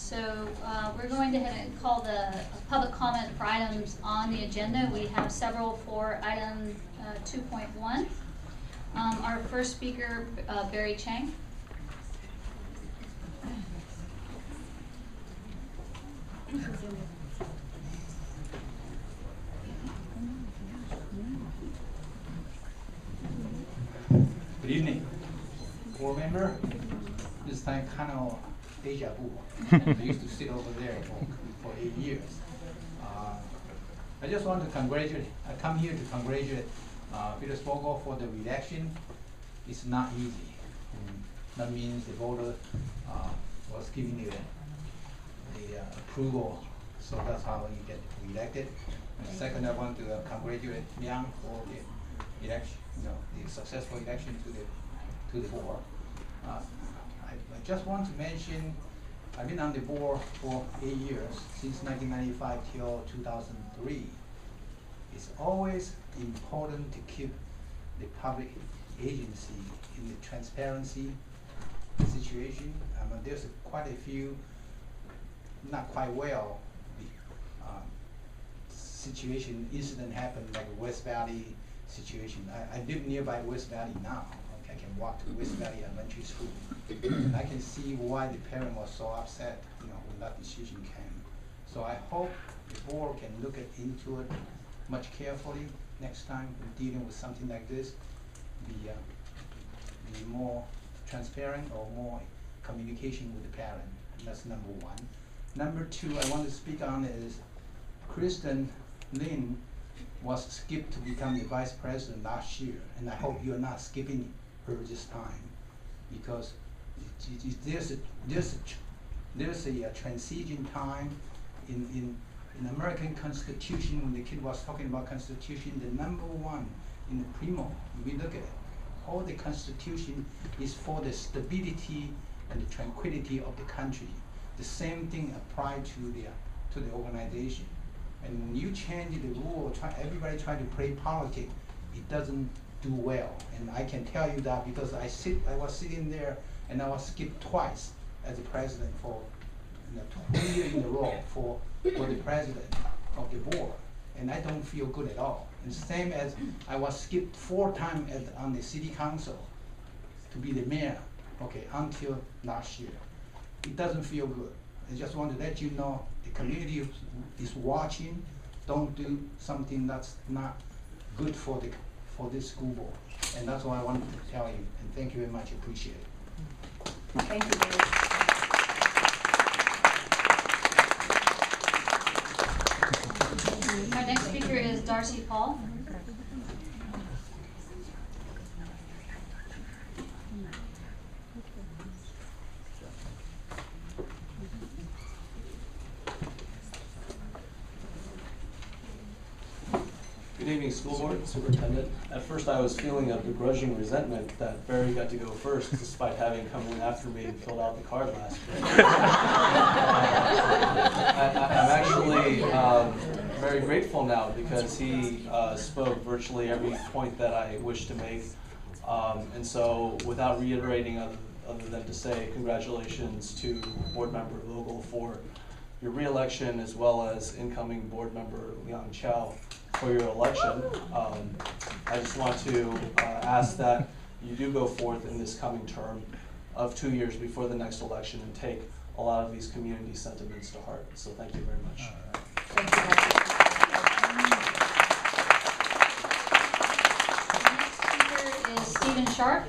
So we're going to ahead and call the public comment for items on the agenda. We have several for item 2.1. Our first speaker, Barry Chang. Good evening, board member. This time kind of deja vu. I used to sit over there for 8 years. I just want to congratulate. I come here to congratulate Peter Spogel for the election. It's not easy. That means the voter was giving the approval, so that's how you get elected. And second, I want to congratulate Liang for the election, the successful election to the board. I just want to mention, I've been on the board for 8 years, since 1995 till 2003. It's always important to keep the public agency in the transparency situation. There's quite a few, not quite well, incident happened, like a West Valley situation. I live nearby West Valley now. I can walk to West Valley Elementary School. And I can see why the parent was so upset, when that decision came. So I hope the board can look into it much carefully next time when dealing with something like this. Be more transparent or more communication with the parent. That's number one. Number two, I want to speak on is Kristen Lin was skipped to become the vice president last year, and I hope you're not skipping her this time, because there's a transition time in American Constitution. When the kid was talking about Constitution, the number one in the primo, we look at it, all the Constitution is for the stability and the tranquility of the country. The same thing applies to the organization. And when you change the rule, everybody try to play politics, it doesn't do well. And I can tell you that because I was sitting there and I was skipped twice as the president for 2 years in a row for the president of the board. And I don't feel good at all. And same as I was skipped 4 times on the city council to be the mayor, until last year. It doesn't feel good. I just want to let you know the community is watching. Don't do something that's not good for this school board. And that's what I wanted to tell you. And thank you very much. Appreciate it. Thank you, David. Our next speaker is Darcy Paul. Good evening, school board, superintendent. At first I was feeling a begrudging resentment that Barry got to go first, despite having come in after me and filled out the card last year. I'm actually very grateful now because he spoke virtually every point that I wish to make. And so without reiterating other than to say congratulations to board member Vogel for your re-election, as well as incoming board member Liang Chow for your election. I just want to ask that you do go forth in this coming term of 2 years before the next election and take a lot of these community sentiments to heart. So thank you very much. Thank you. Next speaker is Stephen Sharp.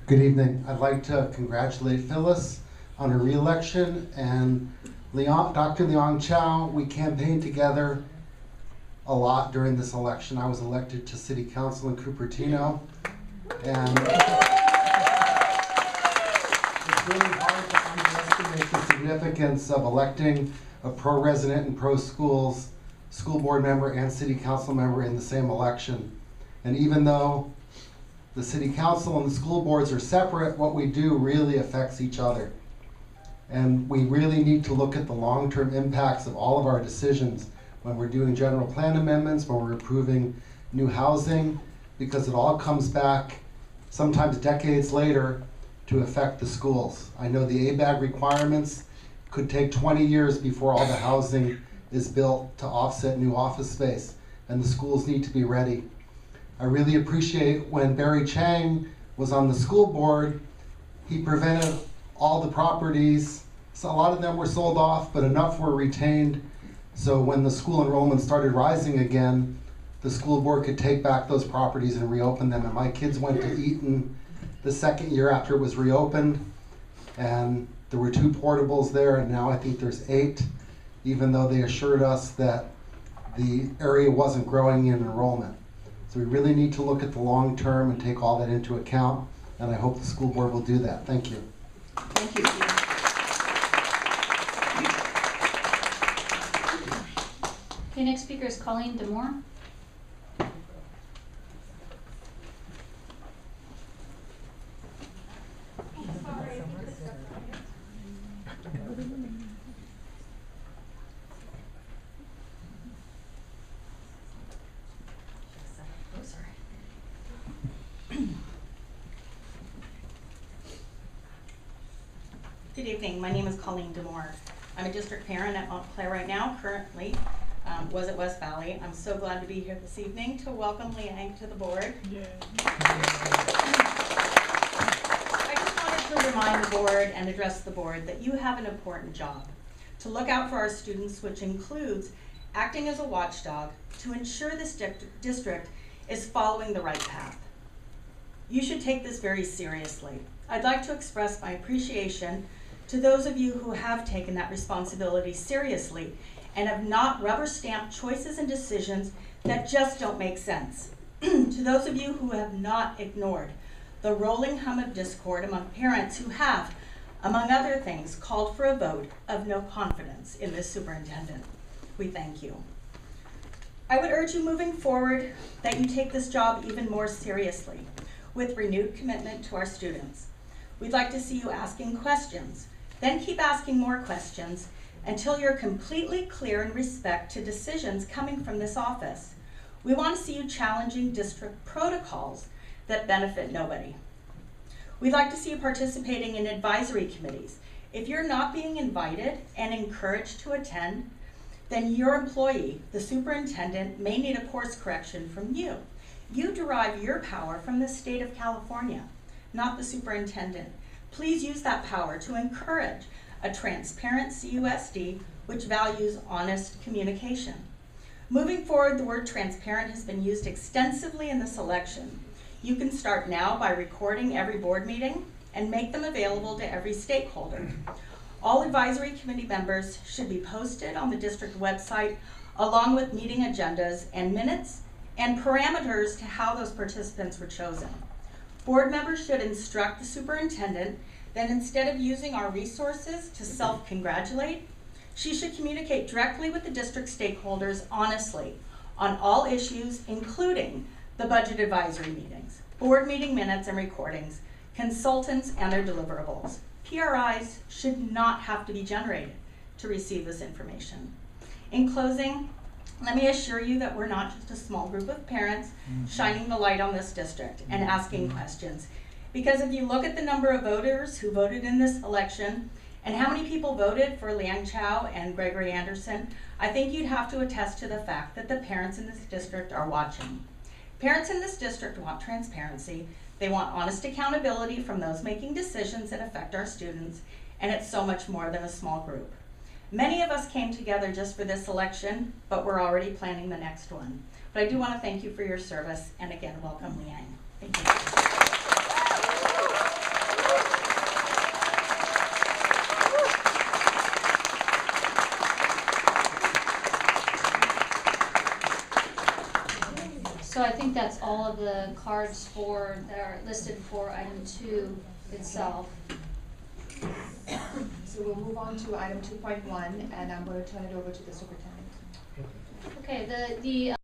Good evening. I'd like to congratulate Phyllis on her re-election and Dr. Liang Chow. We campaigned together a lot during this election. I was elected to City Council in Cupertino, and it's really hard to underestimate the significance of electing a pro-resident and pro-schools school board member and city council member in the same election. And even though the city council and the school boards are separate, what we do really affects each other. And we really need to look at the long-term impacts of all of our decisions when we're doing general plan amendments, when we're approving new housing, because it all comes back sometimes decades later to affect the schools. I know the ABAG requirements could take 20 years before all the housing is built to offset new office space, and the schools need to be ready. I really appreciate when Barry Chang was on the school board, he prevented all the properties. So a lot of them were sold off, but enough were retained. So when the school enrollment started rising again, the school board could take back those properties and reopen them. And my kids went to Eaton the second year after it was reopened, and there were 2 portables there, and now I think there's 8, even though they assured us that the area wasn't growing in enrollment. So we really need to look at the long term and take all that into account, and I hope the school board will do that. Thank you. Thank you, Steve. Okay, next speaker is Colleen Demore. Good evening. My name is Colleen Demore. I'm a district parent at Montclair right now, currently was at West Valley. I'm so glad to be here this evening to welcome Liang to the board. Yeah. I just wanted to remind the board and address the board that you have an important job to look out for our students, which includes acting as a watchdog to ensure this district is following the right path. You should take this very seriously. I'd like to express my appreciation to those of you who have taken that responsibility seriously and have not rubber-stamped choices and decisions that just don't make sense. To those of you who have not ignored the rolling hum of discord among parents who have, among other things, called for a vote of no confidence in this superintendent, we thank you. I would urge you moving forward that you take this job even more seriously with renewed commitment to our students. We'd like to see you asking questions, then keep asking more questions until you're completely clear in respect to decisions coming from this office. We want to see you challenging district protocols that benefit nobody. We'd like to see you participating in advisory committees. If you're not being invited and encouraged to attend, then your employee, the superintendent, may need a course correction from you. You derive your power from the state of California, not the superintendent. Please use that power to encourage a transparent CUSD which values honest communication. Moving forward, the word transparent has been used extensively in this election. You can start now by recording every board meeting and make them available to every stakeholder. All advisory committee members should be posted on the district website along with meeting agendas and minutes and parameters to how those participants were chosen. Board members should instruct the superintendent that instead of using our resources to self-congratulate, she should communicate directly with the district stakeholders honestly on all issues, including the budget advisory meetings, board meeting minutes and recordings, consultants and their deliverables. PRIs should not have to be generated to receive this information. In closing, let me assure you that we're not just a small group of parents shining the light on this district and asking questions. Because if you look at the number of voters who voted in this election and how many people voted for Liang Chow and Gregory Anderson, I think you'd have to attest to the fact that the parents in this district are watching. Parents in this district want transparency. They want honest accountability from those making decisions that affect our students, and it's so much more than a small group. Many of us came together just for this election, but we're already planning the next one. But I do want to thank you for your service, and again, welcome Liang. Thank you. So I think that's all of the cards that are listed for item 2 itself. So we'll move on to item 2.1, and I'm going to turn it over to the superintendent. Okay, the